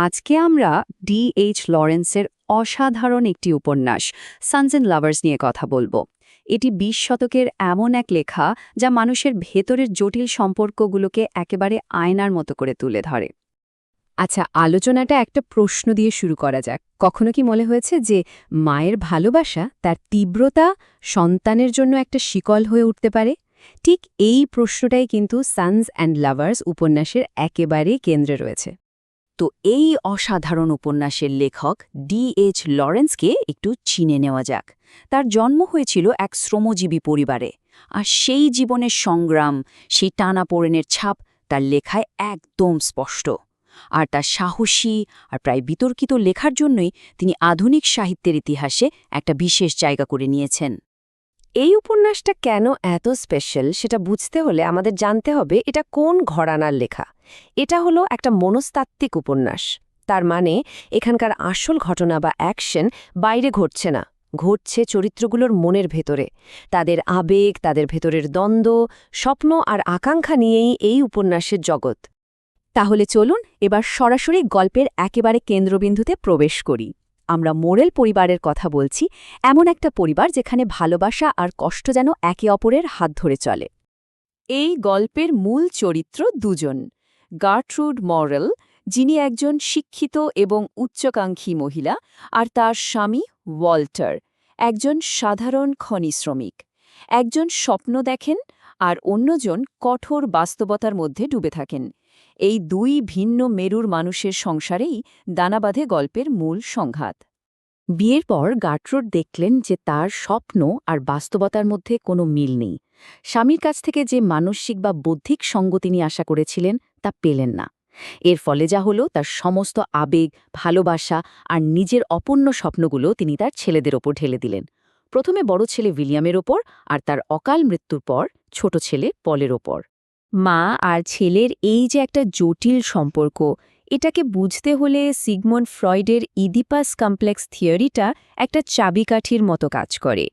আজকে আমরা ডি.এইচ. লরেন্সের অসাধারণ একটি উপন্যাস সানস অ্যান্ড লাভার্স নিয়ে কথা বলবো। এটি ২০ শতকের এমন এক লেখা যা মানুষের ভেতরের জটিল সম্পর্কগুলোকে একেবারে আয়নার মতো করে তুলে ধরে। আচ্ছা, আলোচনাটা একটা প্রশ্ন দিয়ে শুরু করা যাক। কখনো কি মনে হয়েছে যে মায়ের ভালোবাসা তার তীব্রতা সন্তানের জন্য একটা শিকল হয়ে উঠতে পারে? ঠিক এই প্রশ্নটাই কিন্তু সানস অ্যান্ড লাভার্স উপন্যাসের একেবারে কেন্দ্রে রয়েছে। তো এই অসাধারণ উপন্যাসের লেখক ডি.এইচ. লরেন্সকে একটু চিনে নেওয়া যাক। তার জন্ম হয়েছিল এক শ্রমজীবী পরিবারে, আর সেই জীবনের সংগ্রাম, সেই টানাপোড়েনের ছাপ তার লেখায় একদম স্পষ্ট। আর তার সাহসী আর প্রায় বিতর্কিত লেখার জন্যই তিনি আধুনিক সাহিত্যের ইতিহাসে একটা বিশেষ জায়গা করে নিয়েছেন। এই উপন্যাসটা কেন এত স্পেশাল সেটা বুঝতে হলে আমাদের জানতে হবে এটা কোন ঘরানার লেখা। এটা হলো একটা মনস্তাত্ত্বিক উপন্যাস। তার মানে এখানকার আসল ঘটনা বা অ্যাকশন বাইরে ঘটছে না, ঘটছে চরিত্রগুলোর মনের ভেতরে। তাদের আবেগ, তাদের ভেতরের দ্বন্দ্ব, স্বপ্ন আর আকাঙ্ক্ষা নিয়েই এই উপন্যাসের জগৎ। তাহলে চলুন এবার সরাসরি গল্পের একেবারে কেন্দ্রবিন্দুতে প্রবেশ করি। আমরা মোরেল পরিবারের কথা বলছি, এমন একটা পরিবার যেখানে ভালোবাসা আর কষ্ট যেন একে অপরের হাত ধরে চলে। এই গল্পের মূল চরিত্র দুজন। গার্ট্রুড মরেল, যিনি একজন শিক্ষিত এবং উচ্চাকাঙ্ক্ষী মহিলা, আর তার স্বামী ওয়াল্টার, একজন সাধারণ খনি শ্রমিক। একজন স্বপ্ন দেখেন আর অন্যজন কঠোর বাস্তবতার মধ্যে ডুবে থাকেন। এই দুই ভিন্ন মেরুর মানুষের সংসারেই দানা বাঁধে গল্পের মূল সংঘাত। বিয়ের পর গার্ট্রুড দেখলেন যে তার স্বপ্ন আর বাস্তবতার মধ্যে কোনো মিল নেই। স্বামীর কাছ থেকে যে মানসিক বা বৌদ্ধিক সঙ্গ তিনি আশা করেছিলেন তা পেলেন না। এর ফলে যা হলো, তার সমস্ত আবেগ, ভালোবাসা আর নিজের অপূর্ণ স্বপ্নগুলো তিনি তার ছেলেদের ওপর ঢেলে দিলেন। প্রথমে বড় ছেলে উইলিয়ামের ওপর, আর তার অকাল মৃত্যুর পর ছোট ছেলে পলের ওপর। মা আর ছেলের এই যে একটা জটিল সম্পর্ক, এটাকে বুঝতে হলে সিগমন্ড ফ্রয়েডের ইডিপাস কমপ্লেক্স থিওরিটা একটা চাবিকাঠির মতো কাজ করে।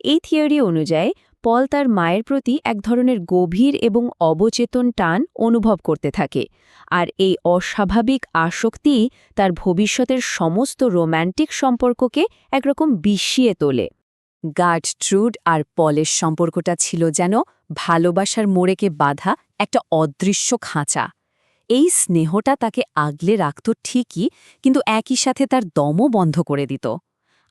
এই থিওরি অনুযায়ী পল তার মায়ের প্রতি এক ধরনের গভীর এবং অবচেতন টান অনুভব করতে থাকে, আর এই অস্বাভাবিক আসক্তিই তার ভবিষ্যতের সমস্ত রোম্যান্টিক সম্পর্ককে একরকম বিষিয়ে তোলে। গার্ট্রুড আর পলের সম্পর্কটা ছিল যেন ভালোবাসার মোড়েকে বাঁধা একটা অদৃশ্য খাঁচা। এই স্নেহটা তাকে আগলে রাখত ঠিকই, কিন্তু একই সাথে তার দমও বন্ধ করে দিত।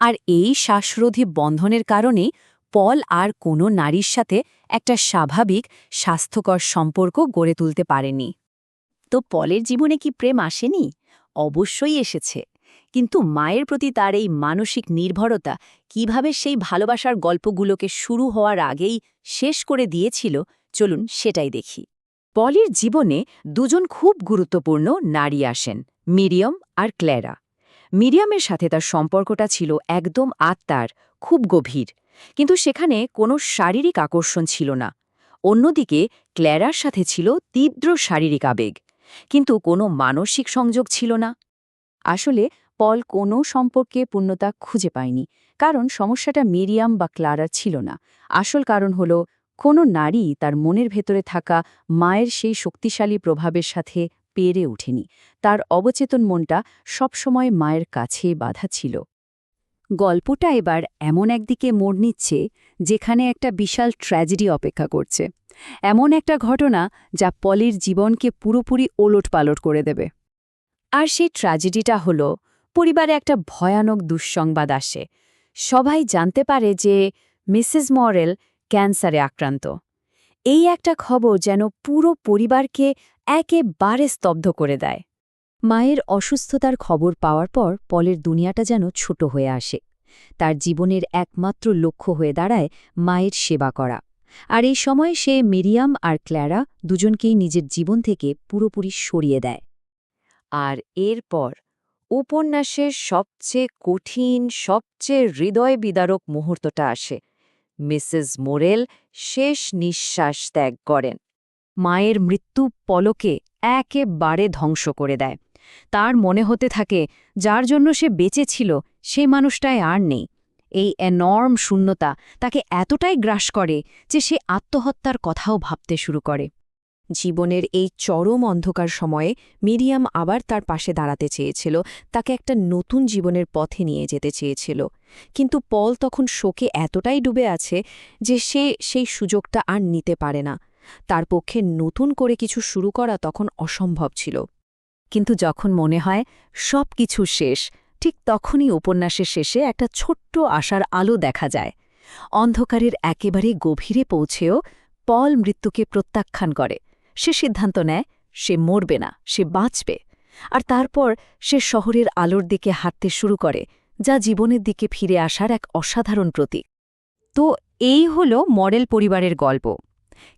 আর এই শ্বাসরোধী বন্ধনের কারণেই পল আর কোনো নারীর সাথে একটা স্বাভাবিক, স্বাস্থ্যকর সম্পর্ক গড়ে তুলতে পারেনি। তো পলের জীবনে কি প্রেম আসেনি? অবশ্যই এসেছে, কিন্তু মায়ের প্রতি তার এই মানসিক নির্ভরতা কিভাবে সেই ভালোবাসার গল্পগুলোকে শুরু হওয়ার আগেই শেষ করে দিয়েছিল, চলুন সেটাই দেখি। পলের জীবনে দুজন খুব গুরুত্বপূর্ণ নারী আসেন, মিরিয়াম আর ক্ল্যারা। মিরিয়ামের সাথে তার সম্পর্কটা ছিল একদম আত্মার, খুব গভীর, কিন্তু সেখানে কোনো শারীরিক আকর্ষণ ছিল না। অন্যদিকে ক্ল্যারার সাথে ছিল তীব্র শারীরিক আবেগ, কিন্তু কোনো মানসিক সংযোগ ছিল না। আসলে পল কোনো সম্পর্কে পূর্ণতা খুঁজে পায়নি, কারণ সমস্যাটা মিরিয়াম বা ক্লারার ছিল না। আসল কারণ হল কোনো নারী তার মনের ভেতরে থাকা মায়ের সেই শক্তিশালী প্রভাবের সাথে পেরে ওঠেনি। তার অবচেতন মনটা সবসময় মায়ের কাছে বাঁধা ছিল। গল্পটা এবার এমন একদিকে মোড় নিচ্ছে যেখানে একটা বিশাল ট্র্যাজেডি অপেক্ষা করছে, এমন একটা ঘটনা যা পলের জীবনকে পুরোপুরি ওলটপালট করে দেবে। আর সেই ট্র্যাজেডিটা হলো, পরিবারে একটা ভয়ানক দুঃসংবাদ আসে। সবাই জানতে পারে যে মিসেস মরেল ক্যান্সারে আক্রান্ত। এই একটা খবর যেন পুরো পরিবারকে একেবারে স্তব্ধ করে দেয়। মায়ের অসুস্থতার খবর পাওয়ার পর পলের দুনিয়াটা যেন ছোট হয়ে আসে। তার জীবনের একমাত্র লক্ষ্য হয়ে দাঁড়ায় মায়ের সেবা করা। আর এই সময় সে মিরিয়াম আর ক্ল্যারা দুজনকেই নিজের জীবন থেকে পুরোপুরি সরিয়ে দেয়। আর এরপর উপন্যাসের সবচেয়ে কঠিন, সবচেয়ে হৃদয় বিদারক মুহূর্তটা আসে। মিসেস মোরেল শেষ নিঃশ্বাস ত্যাগ করেন। মায়ের মৃত্যু পলকে একেবারে ধ্বংস করে দেয়। তার মনে হতে থাকে যার জন্য সে বেঁচে ছিল সেই মানুষটাই আর নেই। এই এনর্ম শূন্যতা তাকে এতটাই গ্রাস করে যে সে আত্মহত্যার কথাও ভাবতে শুরু করে। জীবনের এই চরম অন্ধকার সময়ে মিরিয়াম আবার তার পাশে দাঁড়াতে চেয়েছিল, তাকে একটা নতুন জীবনের পথে নিয়ে যেতে চেয়েছিল। কিন্তু পল তখন শোকে এতটাই ডুবে আছে যে সে সেই সুযোগটা আর নিতে পারে না। তার পক্ষে নতুন করে কিছু শুরু করা তখন অসম্ভব ছিল। কিন্তু যখন মনে হয় সব কিছু শেষ, ঠিক তখনই উপন্যাসের শেষে একটা ছোট্ট আশার আলো দেখা যায়। অন্ধকারের একেবারে গভীরে পৌঁছেও পল মৃত্যুকে প্রত্যাখ্যান করে। সে সিদ্ধান্ত নেয় সে মরবে না, সে বাঁচবে। আর তারপর সে শহরের আলোর দিকে হাঁটতে শুরু করে, যা জীবনের দিকে ফিরে আসার এক অসাধারণ প্রতীক। তো এই হল মডেল পরিবারের গল্প।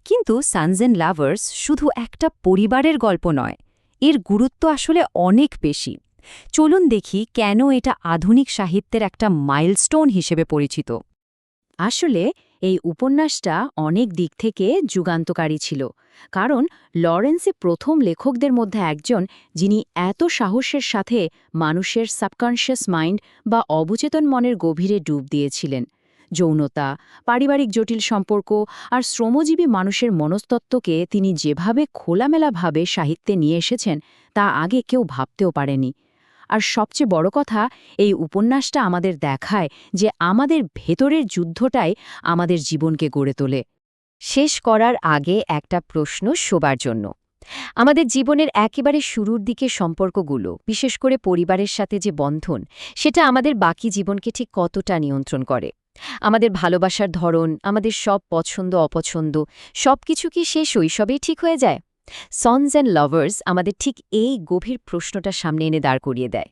কিন্তু সানস অ্যান্ড লাভার্স শুধু একটা পরিবারের গল্প নয়, এর গুরুত্ব আসলে অনেক বেশি। চলুন দেখি কেন এটা আধুনিক সাহিত্যের একটা মাইলস্টোন হিসেবে পরিচিত। আসলে এই উপন্যাসটা অনেক দিক থেকে যুগান্তকারী ছিল, কারণ লরেন্সই প্রথম লেখকদের মধ্যে একজন যিনি এত সাহসের সাথে মানুষের সাবকনশিয়াস মাইন্ড বা অবচেতন মনের গভীরে ডুব দিয়েছিলেন। যৌনতা, পারিবারিক জটিল সম্পর্ক আর শ্রমজীবী মানুষের মনস্তত্ত্বকে তিনি যেভাবে খোলামেলাভাবে সাহিত্যে নিয়ে এসেছেন তা আগে কেউ ভাবতেও পারেনি। আর সবচেয়ে বড় কথা, এই উপন্যাসটা আমাদের দেখায় যে আমাদের ভেতরের যুদ্ধটাই আমাদের জীবনকে গড়ে তোলে। শেষ করার আগে একটা প্রশ্ন সবার জন্য। আমাদের জীবনের একেবারে শুরুর দিকে সম্পর্কগুলো, বিশেষ করে পরিবারের সাথে যে বন্ধন, সেটা আমাদের বাকি জীবনকে ঠিক কতটা নিয়ন্ত্রণ করে? আমাদের ভালোবাসার ধরন, আমাদের সব পছন্দ অপছন্দ, সবকিছু কি সেই শৈশবেই ঠিক হয়ে যায়? সন্স অ্যান্ড লাভার্স আমাদের ঠিক এই গভীর প্রশ্নটা সামনে এনে দাঁড় করিয়ে দেয়।